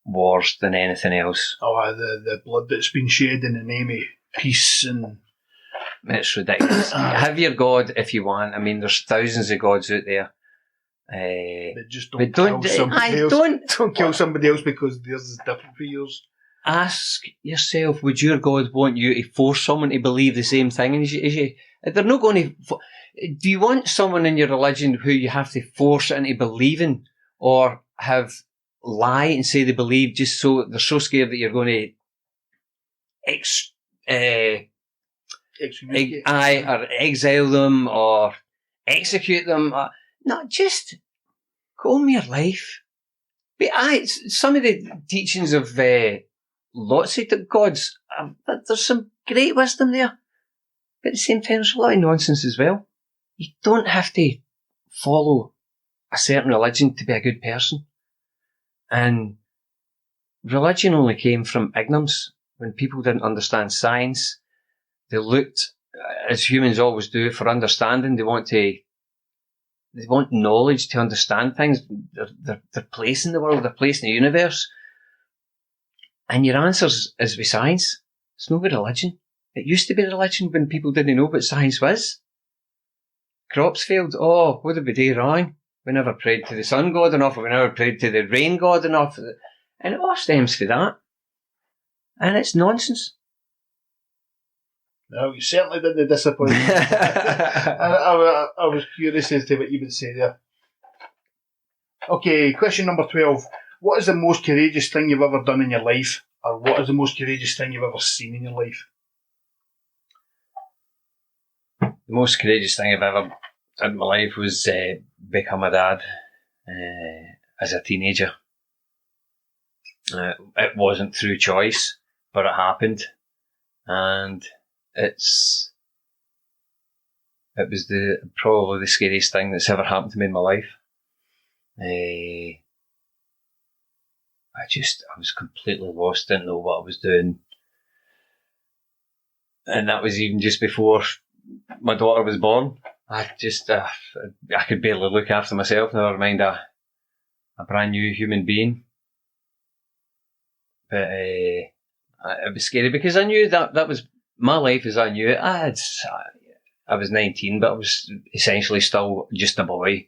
wars than anything else. Oh, the blood that's been shed in the name of peace and... It's ridiculous. Have your God if you want. I mean, there's thousands of gods out there. But just don't kill somebody else. Don't kill somebody else because theirs is different for yours. Ask yourself, would your God want you to force someone to believe the same thing as you? They're not going to... Do you want someone in your religion who you have to force into believing or have lie and say they believe just so they're so scared that you're going to or exile them or execute them? No, just go on your life. But some of the teachings of lots of gods, there's some great wisdom there. But at the same time, there's a lot of nonsense as well. You don't have to follow a certain religion to be a good person. And religion only came from ignorance. When people didn't understand science, they looked, as humans always do, for understanding. They want knowledge to understand things, their place in the world, their place in the universe. And your answer is with science. It's not with religion. It used to be religion when people didn't know what science was. Crops failed. Oh, what did we do wrong? We never prayed to the sun god enough, or we never prayed to the rain god enough. And it all stems from that. And it's nonsense. No, you certainly didn't disappoint me. I was curious as to what you would say there. Okay, question number 12. What is the most courageous thing you've ever done in your life? Or what is the most courageous thing you've ever seen in your life? The most courageous thing I've ever did in my life was become a dad as a teenager. It wasn't through choice, but it happened, and it was probably the scariest thing that's ever happened to me in my life. I was completely lost, didn't know what I was doing, and that was even just before my daughter was born. I could barely look after myself, never mind a brand new human being. But it was scary because I knew that was my life as I knew it. I was 19, but I was essentially still just a boy.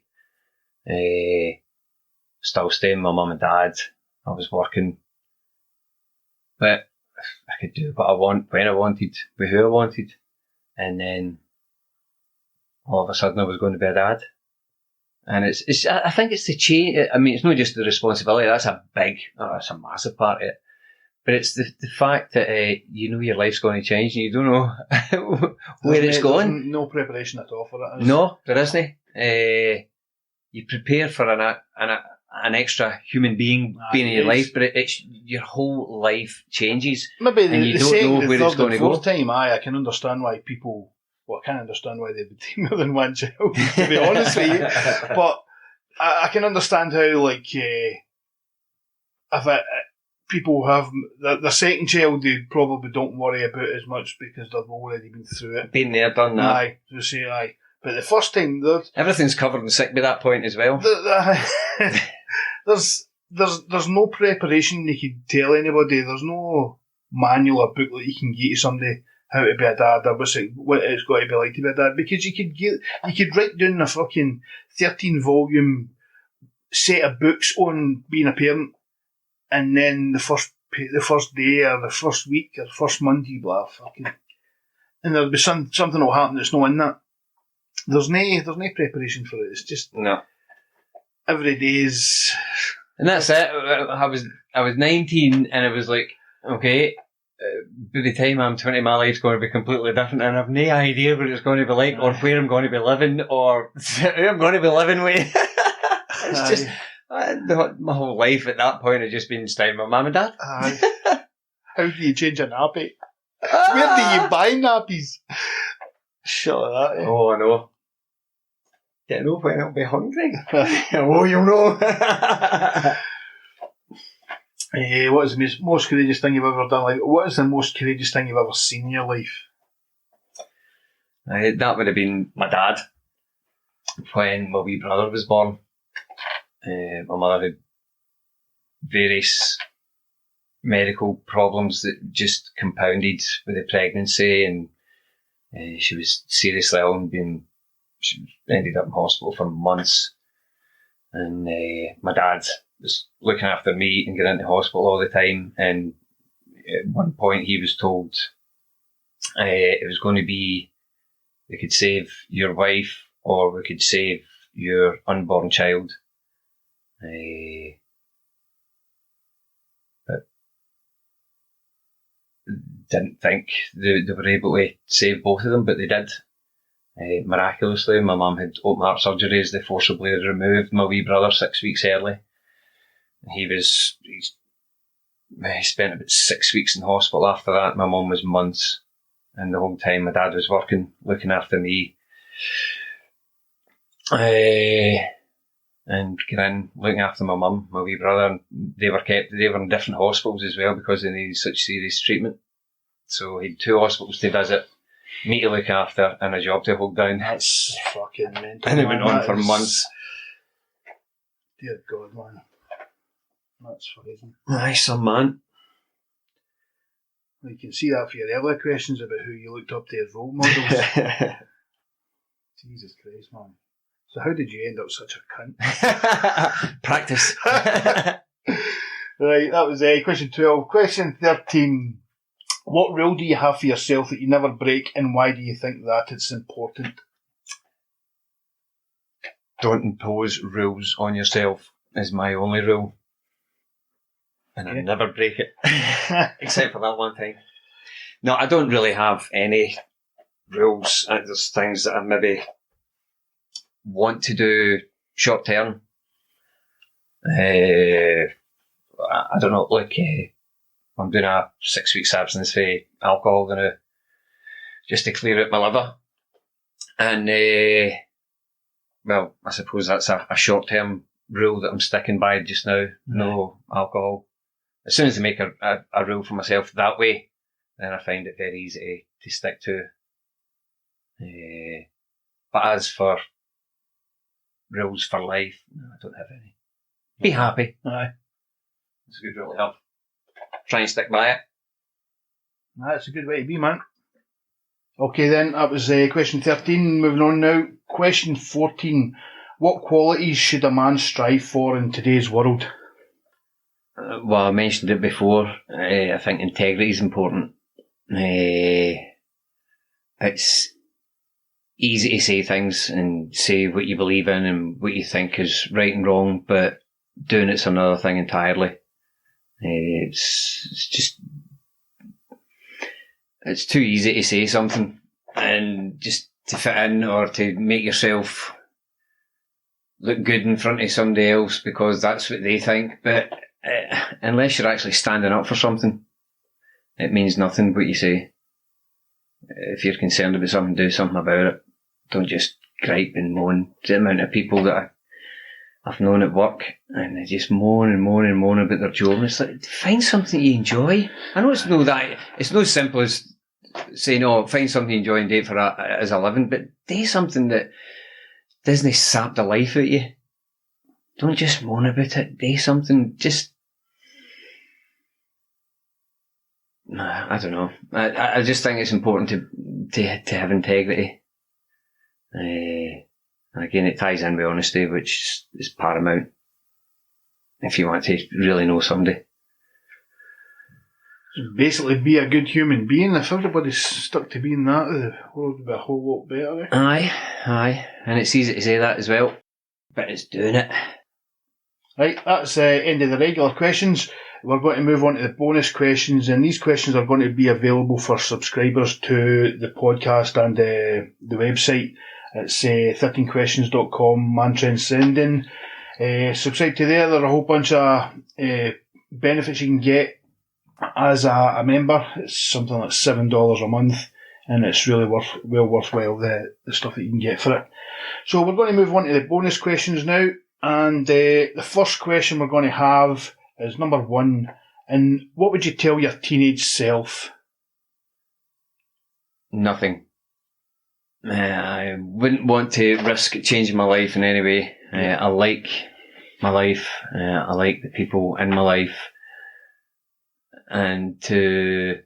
Still staying with my mum and dad. I was working. But I could do what I want, when I wanted, with who I wanted. And then all of a sudden I was going to be a dad. And I think it's the change. I mean, it's not just the responsibility. That's a massive part of it. But it's the fact that your life's going to change and you don't know where it's going. No preparation at all for it. No, there isn't. You prepare for an extra human being being in your life, but it's your whole life changes. Maybe and you don't know where it's going to go. Time, I can understand why people. Well, I can't understand why they would take more than one child, to be honest with you. But I can understand how, like, people have their second child, they probably don't worry about as much because they've already been through it. Been there, done that. Aye, to say aye. But the first time, everything's covered in sick by that point as well. There's no preparation you can tell anybody. There's no manual or booklet you can get to somebody how to be a dad or what it's got to be like to be a dad, because you could write down a fucking 13-volume set of books on being a parent, and then the first day or the first week or the first month you blah fucking, and there'll be something will happen that's not in that. There's no preparation for it. It's just no. Every day is, and that's it. I was 19, and it was like, okay, by the time I'm 20, my life's going to be completely different, and I've no idea what it's going to be like, or where I'm going to be living, or who I'm going to be living with. It's just my whole life at that point had just been staying with mum and dad. How do you change a nappy? Where do you buy nappies? Shit like that. Oh, I know. Don't know when I'll be hungry. Oh, you'll know. What is the most courageous thing you've ever done? Like, what is the most courageous thing you've ever seen in your life? That would have been my dad. When my wee brother was born, my mother had various medical problems that just compounded with the pregnancy, and she was seriously ill and she ended up in hospital for months. And my dad was looking after me and getting into hospital all the time. And at one point he was told it was going to be, we could save your wife or we could save your unborn child. But didn't think they were able to save both of them, but they did. Miraculously, my mum had open heart surgery as they forcibly removed my wee brother 6 weeks early. He spent about 6 weeks in hospital after that. My mum was months, and the whole time my dad was working, looking after me. And Grin looking after my mum, my wee brother, and they were in different hospitals as well because they needed such serious treatment. So he had 2 hospitals to visit, me to look after, and a job to hold down. That's fucking mental. And it went on for months. Dear God, man. That's crazy. Aye, some man. You can see that for your earlier questions about who you looked up to as role models. Jesus Christ, man. So how did you end up such a cunt? Practice. Right, that was question 12. Question 13. What rule do you have for yourself that you never break, and why do you think that it's important? Don't impose rules on yourself is my only rule. And I never break it. Except for that one time. No, I don't really have any rules. There's things that I maybe want to do short term. I don't know, like I'm doing a 6 weeks abstinence for alcohol, just to clear out my liver. And well, I suppose that's a short term rule that I'm sticking by just now. No alcohol. As soon as I make a rule for myself that way, then I find it very easy to stick to. But as for rules for life, no, I don't have any. Be happy. Aye. It's a good rule to have. Try and stick by it. That's a good way to be, man. Okay then, that was question 13. Moving on now. Question 14. What qualities should a man strive for in today's world? Well, I mentioned it before. I think integrity is important. It's easy to say things and say what you believe in and what you think is right and wrong, but doing it's another thing entirely. It's too easy to say something and just to fit in or to make yourself look good in front of somebody else because that's what they think. But unless you're actually standing up for something, it means nothing what you say. If you're concerned about something, do something about it. Don't just gripe and moan. The amount of people that I've known at work and they just moan and moan and moan about their job. And it's like, find something you enjoy. I know it's no simple as saying, oh, find something you enjoy and do it for as a living, but do something that doesn't sap the life out of you. Don't just moan about it. Do something. I don't know. I just think it's important to have integrity. Again, it ties in with honesty, which is paramount if you want to really know somebody. Basically, be a good human being. If everybody's stuck to being that, the world would be a whole lot better. Aye. And it's easy to say that as well, but it's doing it. Right, that's the end of the regular questions. We're going to move on to the bonus questions, and these questions are going to be available for subscribers to the podcast and the website. It's 13questions.com, Mantranscending. Subscribe to there. There are a whole bunch of benefits you can get as a member. It's something like $7 a month, and it's really worthwhile the stuff that you can get for it. So we're going to move on to the bonus questions now, and the first question we're going to have is number 1. And what would you tell your teenage self? Nothing. I wouldn't want to risk changing my life in any way. I like my life. I like the people in my life. And to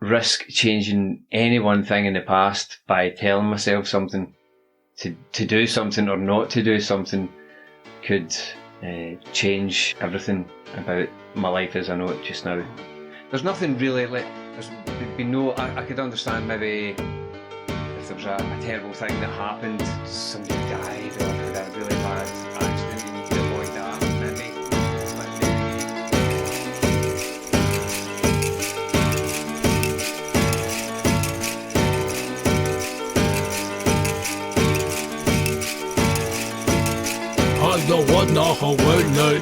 risk changing any one thing in the past by telling myself something, to do something or not to do something, could change everything about my life as I know it just now. There's nothing really there'd be no. I could understand maybe if there was a terrible thing that happened, somebody died or had a really bad accident and you could avoid that, maybe. I don't want no Hawaii.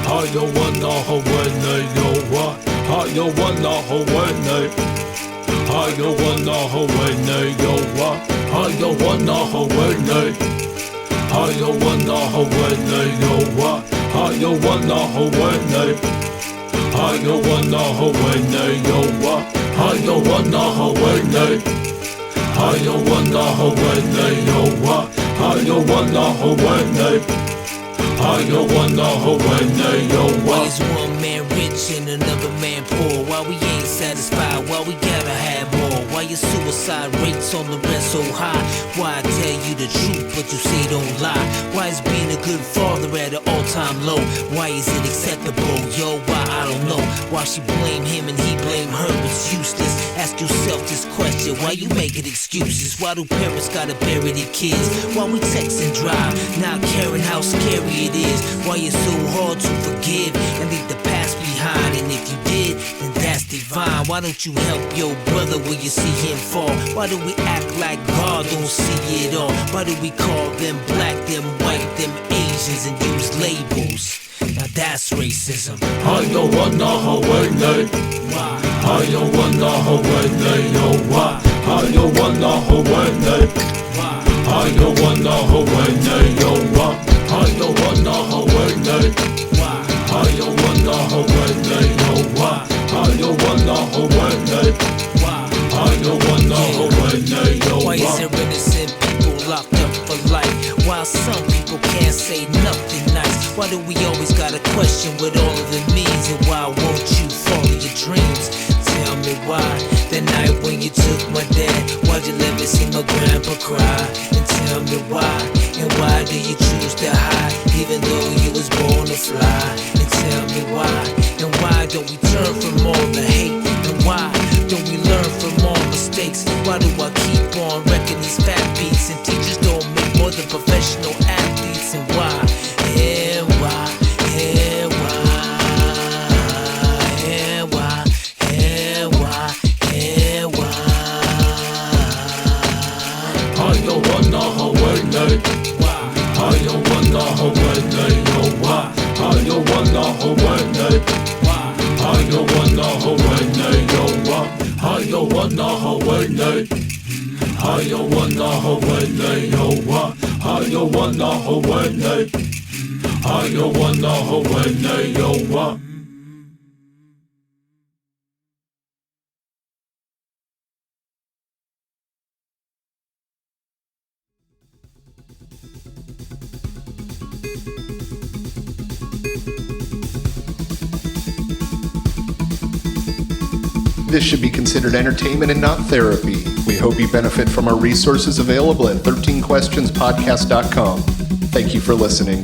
I don't want no Hawaii. Yo, what? I don't want no Hawaii. I don't want no Hawaii. Yo, what? I don't want no Hawaii. I don't want no Hawaii. Yo, what? I don't want no Hawaii. I don't want no Hawaii. Yo, what? I don't want no Hawaii. I don't want no Hawaii. Yo, what? I don't want no Hawaii. I don't want no Hawaii. Yo, Why what? is one man rich and another man poor? Why we ain't satisfied? Why we gotta have more? Why your suicide rates on the rest so high? Why I tell you the truth but you say don't lie? Why is being a good father at an all-time low? Why is it acceptable? Yo, why? I don't know. Why she blame him and he blame her? It's useless. Ask yourself this question. Why you making excuses? Why do parents gotta bury their kids? Why we text and drive, not caring how scary it is? Why it's so hard to forgive and leave the past behind? And if you did, then that's the divine? Why don't you help your brother when you see him fall? Why do we act like God don't see it all? Why do we call them black, them white, them Asians and use labels? Now that's racism. I don't wanna Hawaii. Why? I don't wanna Hawaii. No, why? I don't wanna Hawaii. Why? I don't wanna Hawaii. No, why? I don't wanna Hawaii. Why? I don't wanna Hawaii. No, why? I don't wanna Hawaii. Why? I don't wanna Hawaii. No, Why is why? there innocent people locked up for life, while some people can't say nothing nice? Why do we always gotta question what all of it means? And why won't you follow your dreams? Tell me why. The night when you took my dad, why'd you let me see my grandpa cry? And tell me why. And why do you choose to hide, even though you was born to fly? And tell me why. And why don't we turn from all the hate? And why don't we learn from all mistakes? Why do I keep on wrecking these fat beats? And teachers don't make more than professional athletes? And why? And why? And why? And why? And why? And why? I don't wanna Hawaii. Why? I don't wanna Hawaii. No, why? I don't wanna Hawaii. Why? I don't wanna Hawaii. No, why? I don't wanna Hawaii. I don't wanna Hawaii. No, why? I don't wanna Hawaii. I don't wanna Hawaii. No, why? This should be considered entertainment and not therapy. We hope you benefit from our resources available at 13questionspodcast.com. Thank you for listening.